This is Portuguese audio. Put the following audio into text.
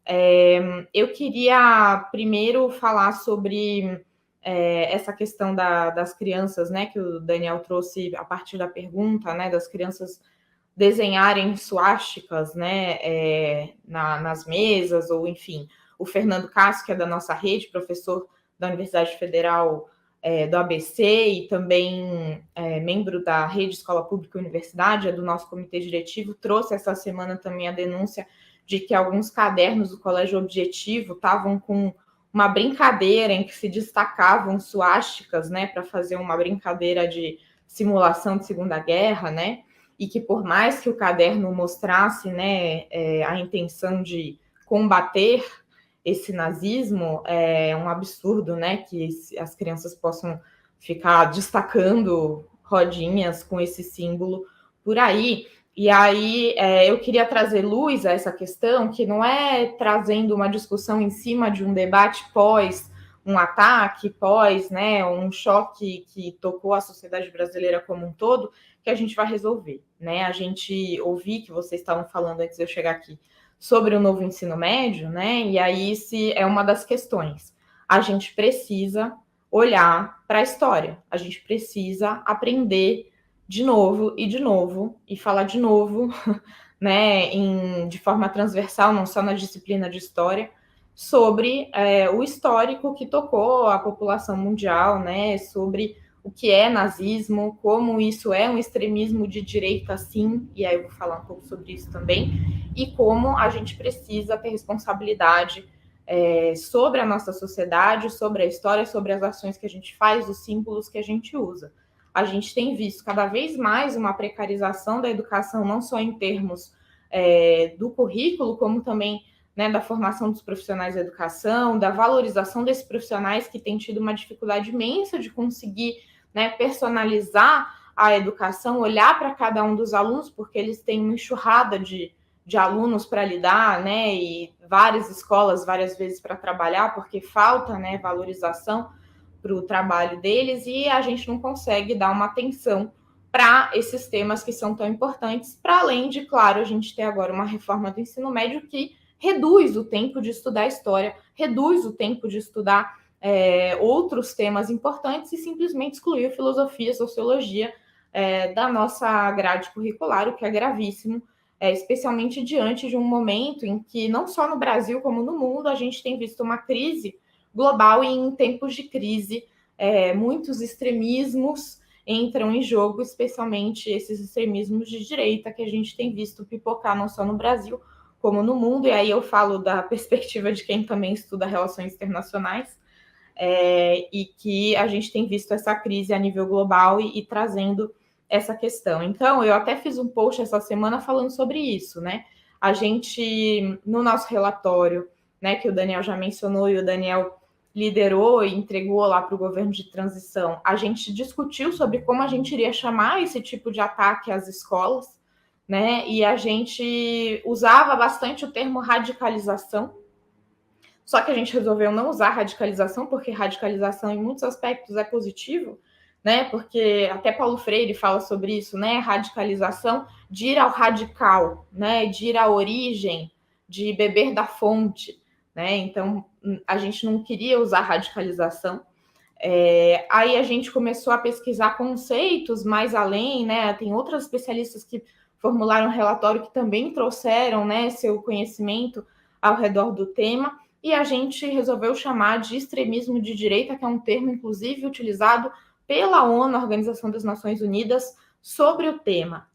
Eu queria primeiro falar sobre essa questão das crianças, né, que o Daniel trouxe a partir da pergunta, né, das crianças desenharem suásticas, né, nas mesas, ou enfim, o Fernando Castro, que é da nossa rede, professor da Universidade Federal do ABC e também membro da Rede Escola Pública e Universidade, é do nosso comitê diretivo, trouxe essa semana também a denúncia de que alguns cadernos do Colégio Objetivo estavam com uma brincadeira em que se destacavam suásticas, né, para fazer uma brincadeira de simulação de Segunda Guerra, né, e que por mais que o caderno mostrasse, né, a intenção de combater esse nazismo, é um absurdo, né, que as crianças possam ficar destacando rodinhas com esse símbolo por aí. E aí eu queria trazer luz a essa questão, que não é trazendo uma discussão em cima de um debate pós um ataque, pós, né, um choque que tocou a sociedade brasileira como um todo, que a gente vai resolver, né? A gente ouvi que vocês estavam falando antes de eu chegar aqui sobre o novo ensino médio, né? E aí se é uma das questões. A gente precisa olhar para a história, a gente precisa aprender de novo e falar de novo, né, de forma transversal, não só na disciplina de história, sobre o histórico que tocou a população mundial, né, sobre o que é nazismo, como isso é um extremismo de direita, sim, e aí eu vou falar um pouco sobre isso também, e como a gente precisa ter responsabilidade sobre a nossa sociedade, sobre a história, sobre as ações que a gente faz, os símbolos que a gente usa. A gente tem visto cada vez mais uma precarização da educação, não só em termos do currículo, como também, né, da formação dos profissionais da educação, da valorização desses profissionais que têm tido uma dificuldade imensa de conseguir, né, personalizar a educação, olhar para cada um dos alunos, porque eles têm uma enxurrada de alunos para lidar, né, e várias escolas, várias vezes para trabalhar, porque falta, né, valorização para o trabalho deles, e a gente não consegue dar uma atenção para esses temas que são tão importantes, para além de, claro, a gente ter agora uma reforma do ensino médio que reduz o tempo de estudar história, reduz o tempo de estudar outros temas importantes e simplesmente excluiu filosofia, sociologia da nossa grade curricular, o que é gravíssimo, especialmente diante de um momento em que, não só no Brasil como no mundo, a gente tem visto uma crise global, e em tempos de crise, muitos extremismos entram em jogo, especialmente esses extremismos de direita que a gente tem visto pipocar não só no Brasil, como no mundo, e aí eu falo da perspectiva de quem também estuda relações internacionais, e que a gente tem visto essa crise a nível global e trazendo essa questão. Então, eu até fiz um post essa semana falando sobre isso, né? A gente, no nosso relatório, né, que o Daniel já mencionou e o Daniel liderou e entregou lá para o governo de transição, a gente discutiu sobre como a gente iria chamar esse tipo de ataque às escolas, né? E a gente usava bastante o termo radicalização, só que a gente resolveu não usar radicalização, porque radicalização em muitos aspectos é positivo, né? Porque até Paulo Freire fala sobre isso, né? Radicalização de ir ao radical, né? De ir à origem, de beber da fonte, né? Então a gente não queria usar radicalização. Aí a gente começou a pesquisar conceitos mais além, né? Tem outras especialistas que formularam um relatório que também trouxeram, né, seu conhecimento ao redor do tema, e a gente resolveu chamar de extremismo de direita, que é um termo, inclusive, utilizado pela ONU, a Organização das Nações Unidas, sobre o tema.